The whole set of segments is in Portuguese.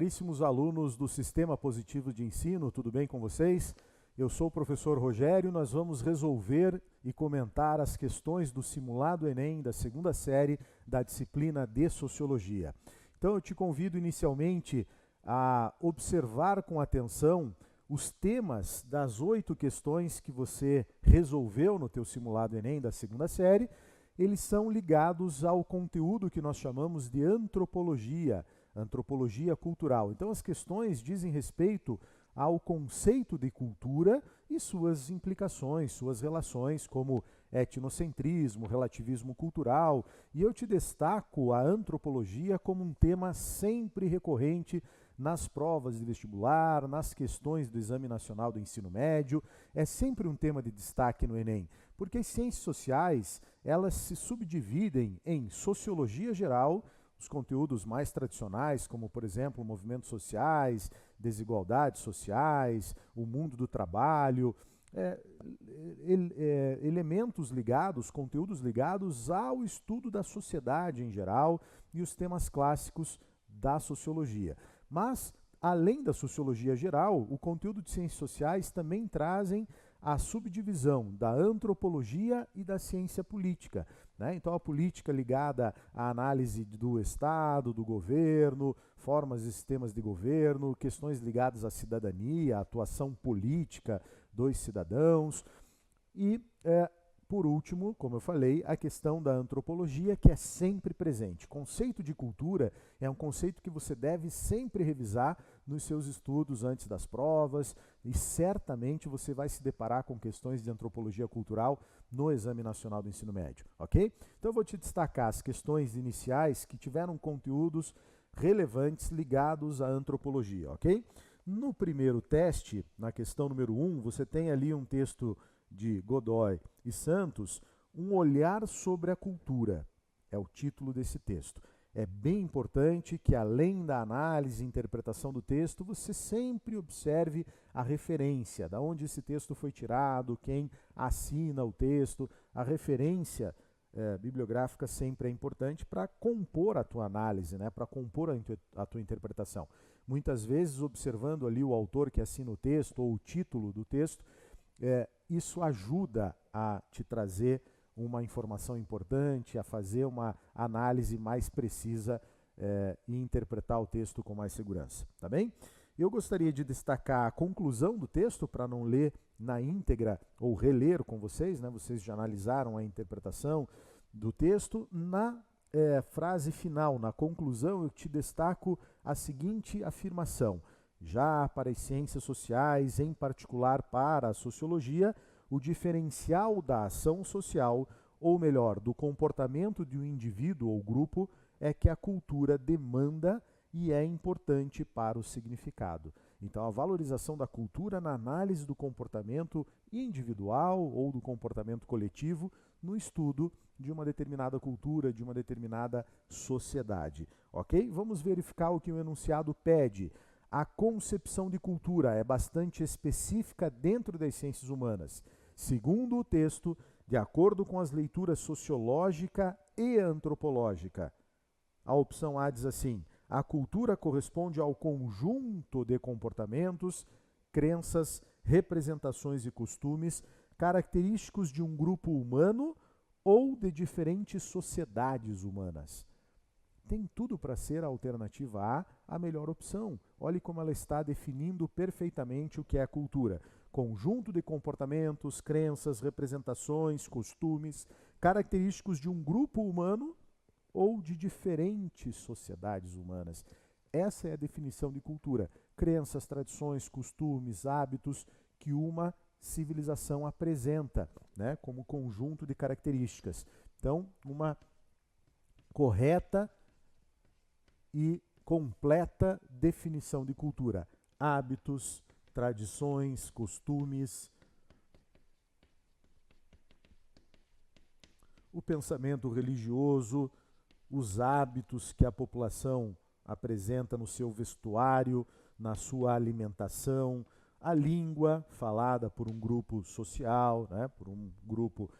Caríssimos alunos do Sistema Positivo de Ensino, tudo bem com vocês? Eu sou o professor Rogério, nós vamos resolver e comentar as questões do simulado Enem da segunda série da disciplina de Sociologia. Então eu te convido inicialmente a observar com atenção os temas das 8 questões que você resolveu no teu simulado Enem da segunda série. Eles são ligados ao conteúdo que nós chamamos de antropologia cultural. Então as questões dizem respeito ao conceito de cultura e suas implicações, suas relações, como etnocentrismo, relativismo cultural. E eu te destaco a antropologia como um tema sempre recorrente nas provas de vestibular, nas questões do Exame Nacional do Ensino Médio. É sempre um tema de destaque no Enem, porque as ciências sociais, elas se subdividem em sociologia geral, os conteúdos mais tradicionais, como, por exemplo, movimentos sociais, desigualdades sociais, o mundo do trabalho, elementos ligados, conteúdos ligados ao estudo da sociedade em geral e os temas clássicos da sociologia. Mas, além da sociologia geral, o conteúdo de ciências sociais também trazem a subdivisão da antropologia e da ciência política, né? Então a política ligada à análise do Estado, do governo, formas e sistemas de governo, questões ligadas à cidadania, à atuação política dos cidadãos e, por último, como eu falei, a questão da antropologia, que é sempre presente. Conceito de cultura é um conceito que você deve sempre revisar nos seus estudos antes das provas e certamente você vai se deparar com questões de antropologia cultural no Exame Nacional do Ensino Médio, ok? Então eu vou te destacar as questões iniciais que tiveram conteúdos relevantes ligados à antropologia, ok? No primeiro teste, na questão número 1, você tem ali um texto de Godoy e Santos, um olhar sobre a cultura, é o título desse texto. É bem importante que, além da análise e interpretação do texto, você sempre observe a referência, da onde esse texto foi tirado, quem assina o texto. A referência bibliográfica sempre é importante para compor a tua análise, né? Para compor a tua interpretação. Muitas vezes, observando ali o autor que assina o texto ou o título do texto, isso ajuda a te trazer uma informação importante, a fazer uma análise mais precisa e interpretar o texto com mais segurança, tá bem? Eu gostaria de destacar a conclusão do texto para não ler na íntegra ou reler com vocês, né? Vocês já analisaram a interpretação do texto. Na frase final, na conclusão, eu te destaco a seguinte afirmação: já para as ciências sociais, em particular para a sociologia, o diferencial da ação social, ou melhor, do comportamento de um indivíduo ou grupo, é que a cultura demanda e é importante para o significado. Então, a valorização da cultura na análise do comportamento individual ou do comportamento coletivo no estudo de uma determinada cultura, de uma determinada sociedade. Ok? Vamos verificar o que o enunciado pede. A concepção de cultura é bastante específica dentro das ciências humanas. Segundo o texto, de acordo com as leituras sociológica e antropológica. A opção A diz assim: a cultura corresponde ao conjunto de comportamentos, crenças, representações e costumes característicos de um grupo humano ou de diferentes sociedades humanas. Tem tudo para ser a alternativa A melhor opção. Olhe como ela está definindo perfeitamente o que é a cultura. Conjunto de comportamentos, crenças, representações, costumes, característicos de um grupo humano ou de diferentes sociedades humanas. Essa é a definição de cultura. Crenças, tradições, costumes, hábitos que uma civilização apresenta, né, como conjunto de características. Então, uma correta e completa definição de cultura. Hábitos, tradições, costumes, o pensamento religioso, os hábitos que a população apresenta no seu vestuário, na sua alimentação, a língua falada por um grupo social, né, por um grupo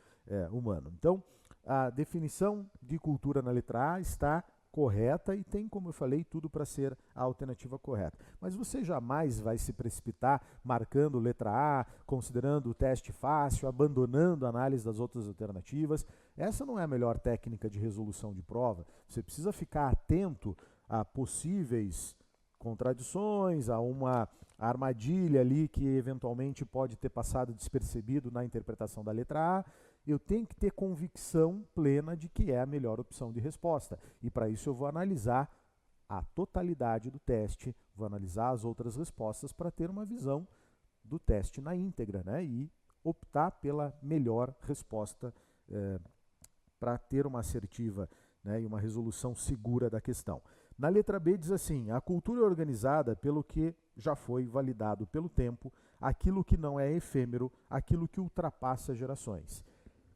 humano. Então, a definição de cultura na letra A está correta e tem, como eu falei, tudo para ser a alternativa correta. Mas você jamais vai se precipitar marcando letra A, considerando o teste fácil, abandonando a análise das outras alternativas. Essa não é a melhor técnica de resolução de prova. Você precisa ficar atento a possíveis contradições, a uma armadilha ali que eventualmente pode ter passado despercebido na interpretação da letra A. Eu tenho que ter convicção plena de que é a melhor opção de resposta. E para isso eu vou analisar a totalidade do teste, vou analisar as outras respostas para ter uma visão do teste na íntegra, né? E optar pela melhor resposta para ter uma assertiva, né, e uma resolução segura da questão. Na letra B diz assim: a cultura é organizada pelo que já foi validado pelo tempo, aquilo que não é efêmero, aquilo que ultrapassa gerações.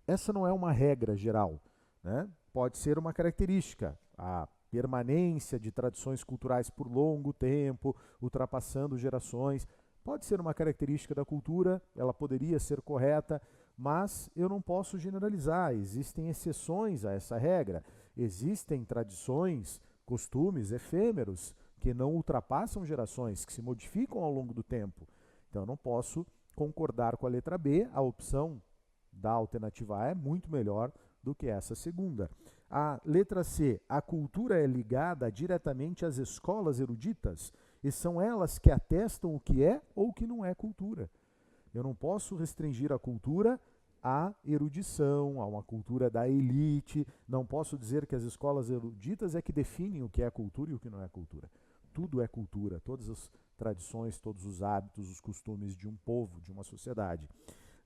Essa não é uma regra geral, né? Pode ser uma característica, a permanência de tradições culturais por longo tempo, ultrapassando gerações. Pode ser uma característica da cultura, ela poderia ser correta, mas eu não posso generalizar. Existem exceções a essa regra. Existem tradições, costumes efêmeros que não ultrapassam gerações, que se modificam ao longo do tempo. Então eu não posso concordar com a letra B, a opção da alternativa A é muito melhor do que essa segunda. A letra C, a cultura é ligada diretamente às escolas eruditas e são elas que atestam o que é ou o que não é cultura. Eu não posso restringir a cultura à erudição, a uma cultura da elite. Não posso dizer que as escolas eruditas é que definem o que é cultura e o que não é cultura. Tudo é cultura, todas as tradições, todos os hábitos, os costumes de um povo, de uma sociedade.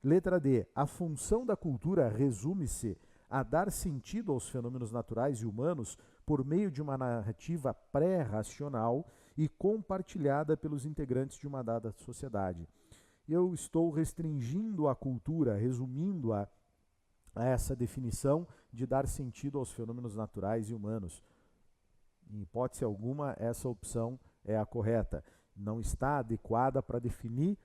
Letra D. A função da cultura resume-se a dar sentido aos fenômenos naturais e humanos por meio de uma narrativa pré-racional e compartilhada pelos integrantes de uma dada sociedade. Eu estou restringindo a cultura, resumindo-a a essa definição de dar sentido aos fenômenos naturais e humanos. Em hipótese alguma, essa opção é a correta. Não está adequada para definir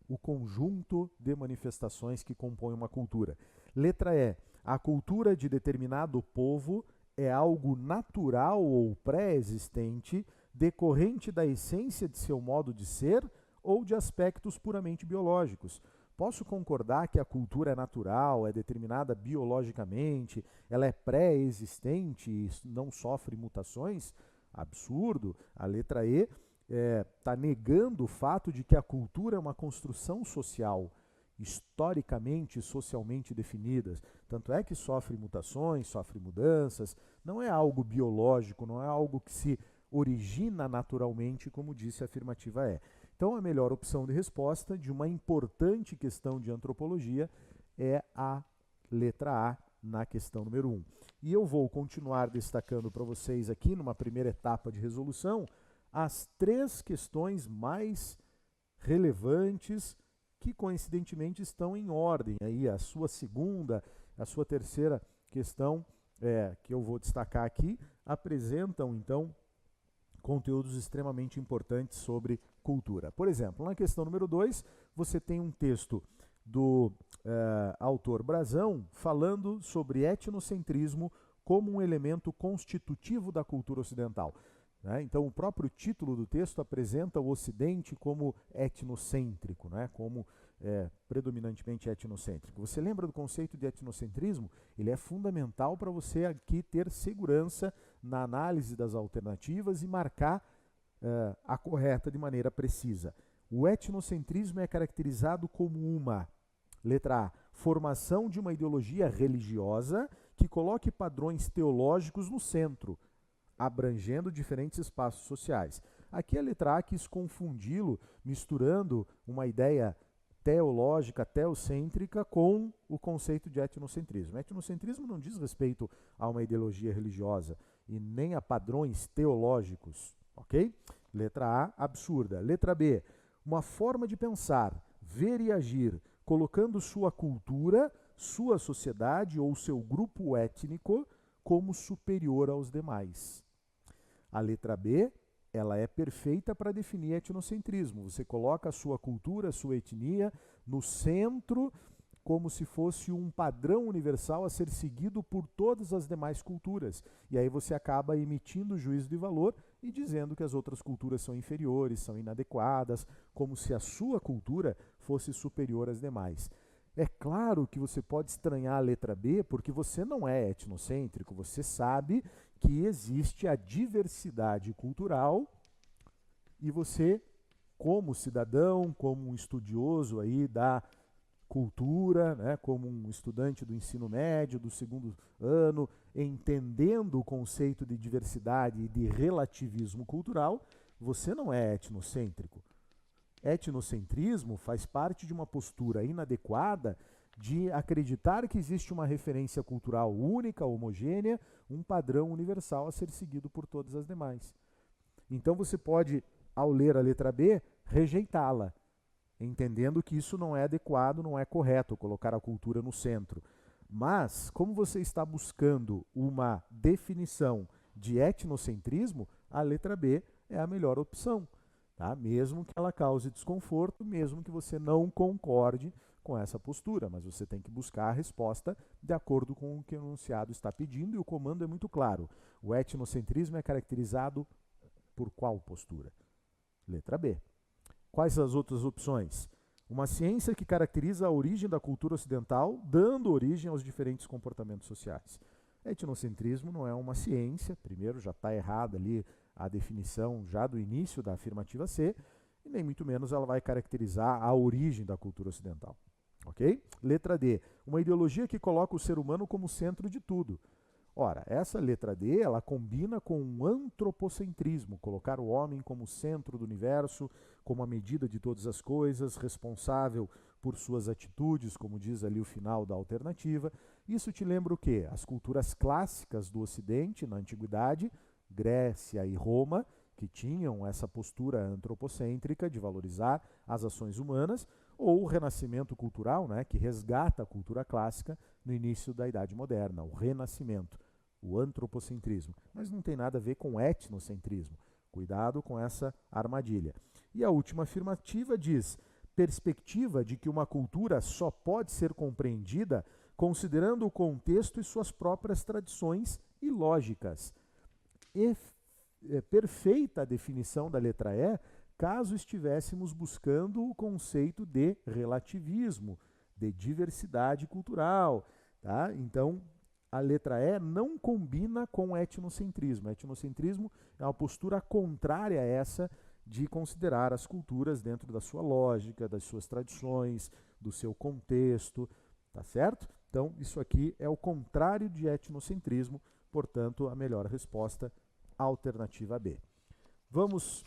o conjunto de manifestações que compõem uma cultura. Letra E. A cultura de determinado povo é algo natural ou pré-existente, decorrente da essência de seu modo de ser ou de aspectos puramente biológicos. Posso concordar que a cultura é natural, é determinada biologicamente, ela é pré-existente e não sofre mutações? Absurdo. A letra E está negando o fato de que a cultura é uma construção social, historicamente e socialmente definidas. Tanto é que sofre mutações, sofre mudanças, não é algo biológico, não é algo que se origina naturalmente, como disse a afirmativa E. Então, a melhor opção de resposta de uma importante questão de antropologia é a letra A na questão número 1. E eu vou continuar destacando para vocês aqui, numa primeira etapa de resolução, as 3 questões mais relevantes que, coincidentemente, estão em ordem. Aí, a sua segunda, a sua terceira questão, que eu vou destacar aqui, apresentam, então, conteúdos extremamente importantes sobre cultura. Por exemplo, na questão número 2, você tem um texto do autor Brazão falando sobre etnocentrismo como um elemento constitutivo da cultura ocidental. Né? Então, o próprio título do texto apresenta o Ocidente como etnocêntrico, né? Como predominantemente etnocêntrico. Você lembra do conceito de etnocentrismo? Ele é fundamental para você aqui ter segurança na análise das alternativas e marcar a correta de maneira precisa. O etnocentrismo é caracterizado como uma, letra A, formação de uma ideologia religiosa que coloque padrões teológicos no centro, abrangendo diferentes espaços sociais. Aqui a letra A quis confundi-lo, misturando uma ideia teológica, teocêntrica, com o conceito de etnocentrismo. Etnocentrismo não diz respeito a uma ideologia religiosa e nem a padrões teológicos, ok? Letra A, absurda. Letra B, uma forma de pensar, ver e agir, colocando sua cultura, sua sociedade ou seu grupo étnico como superior aos demais. A letra B, ela é perfeita para definir etnocentrismo. Você coloca a sua cultura, a sua etnia no centro como se fosse um padrão universal a ser seguido por todas as demais culturas. E aí você acaba emitindo juízo de valor e dizendo que as outras culturas são inferiores, são inadequadas, como se a sua cultura fosse superior às demais. É claro que você pode estranhar a letra B porque você não é etnocêntrico, você sabe que existe a diversidade cultural e você, como cidadão, como um estudioso aí da cultura, né, como um estudante do ensino médio, do segundo ano, entendendo o conceito de diversidade e de relativismo cultural, você não é etnocêntrico. Etnocentrismo faz parte de uma postura inadequada de acreditar que existe uma referência cultural única, homogênea, um padrão universal a ser seguido por todas as demais. Então você pode, ao ler a letra B, rejeitá-la, entendendo que isso não é adequado, não é correto colocar a cultura no centro. Mas, como você está buscando uma definição de etnocentrismo, a letra B é a melhor opção, tá? Mesmo que ela cause desconforto, mesmo que você não concorde com essa postura, mas você tem que buscar a resposta de acordo com o que o enunciado está pedindo, e o comando é muito claro. O etnocentrismo é caracterizado por qual postura? Letra B. Quais as outras opções? Uma ciência que caracteriza a origem da cultura ocidental, dando origem aos diferentes comportamentos sociais. Etnocentrismo não é uma ciência, primeiro já está errada ali a definição já do início da afirmativa C, e nem muito menos ela vai caracterizar a origem da cultura ocidental. Ok? Letra D. Uma ideologia que coloca o ser humano como centro de tudo. Ora, essa letra D, ela combina com um antropocentrismo, colocar o homem como centro do universo, como a medida de todas as coisas, responsável por suas atitudes, como diz ali o final da alternativa. Isso te lembra o quê? As culturas clássicas do Ocidente, na Antiguidade, Grécia e Roma, que tinham essa postura antropocêntrica de valorizar as ações humanas, ou o renascimento cultural, né, que resgata a cultura clássica no início da Idade Moderna, o renascimento, o antropocentrismo. Mas não tem nada a ver com etnocentrismo. Cuidado com essa armadilha. E a última afirmativa diz: perspectiva de que uma cultura só pode ser compreendida considerando o contexto e suas próprias tradições e lógicas. Perfeita a definição da letra E, caso estivéssemos buscando o conceito de relativismo, de diversidade cultural. Tá? Então, a letra E não combina com etnocentrismo. Etnocentrismo é uma postura contrária a essa de considerar as culturas dentro da sua lógica, das suas tradições, do seu contexto. Tá certo? Então, isso aqui é o contrário de etnocentrismo, portanto, a melhor resposta, alternativa B. Vamos,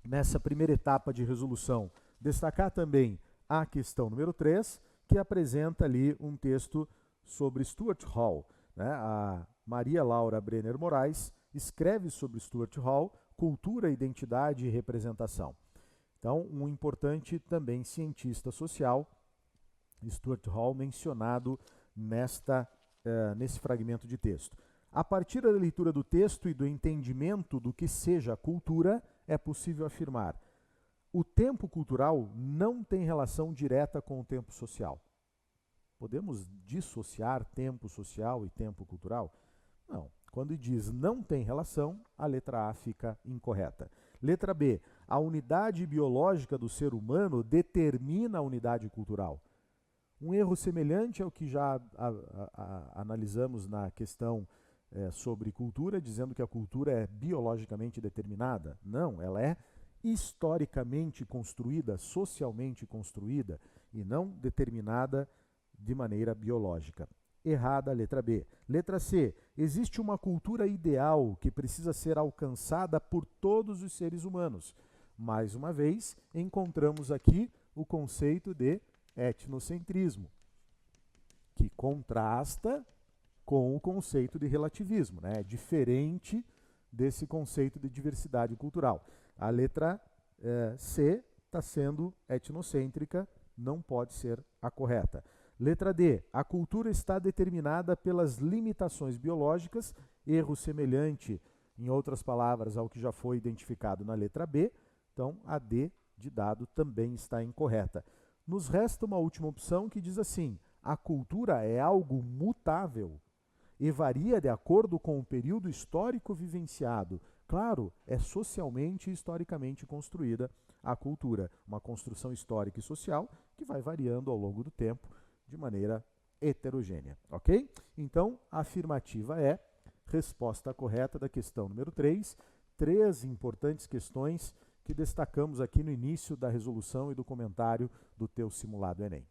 nessa primeira etapa de resolução, destacar também a questão número 3, que apresenta ali um texto sobre Stuart Hall. Né? A Maria Laura Brenner Moraes escreve sobre Stuart Hall, Cultura, Identidade e Representação. Então, um importante também cientista social, Stuart Hall, mencionado nesse fragmento de texto. A partir da leitura do texto e do entendimento do que seja cultura, é possível afirmar: o tempo cultural não tem relação direta com o tempo social. Podemos dissociar tempo social e tempo cultural? Não. Quando diz não tem relação, a letra A fica incorreta. Letra B. A unidade biológica do ser humano determina a unidade cultural. Um erro semelhante ao que já analisamos na questão sobre cultura, dizendo que a cultura é biologicamente determinada. Não, ela é historicamente construída, socialmente construída, e não determinada de maneira biológica. Errada a letra B. Letra C. Existe uma cultura ideal que precisa ser alcançada por todos os seres humanos. Mais uma vez, encontramos aqui o conceito de etnocentrismo, que contrasta com o conceito de relativismo, né? É diferente desse conceito de diversidade cultural. A letra C está sendo etnocêntrica, não pode ser a correta. Letra D. A cultura está determinada pelas limitações biológicas, erro semelhante, em outras palavras, ao que já foi identificado na letra B. Então, a D de dado também está incorreta. Nos resta uma última opção que diz assim: a cultura é algo mutável e varia de acordo com o período histórico vivenciado. Claro, é socialmente e historicamente construída a cultura, uma construção histórica e social que vai variando ao longo do tempo de maneira heterogênea, ok? Então, a afirmativa é resposta correta da questão número 3. Três importantes questões que destacamos aqui no início da resolução e do comentário do teu simulado Enem.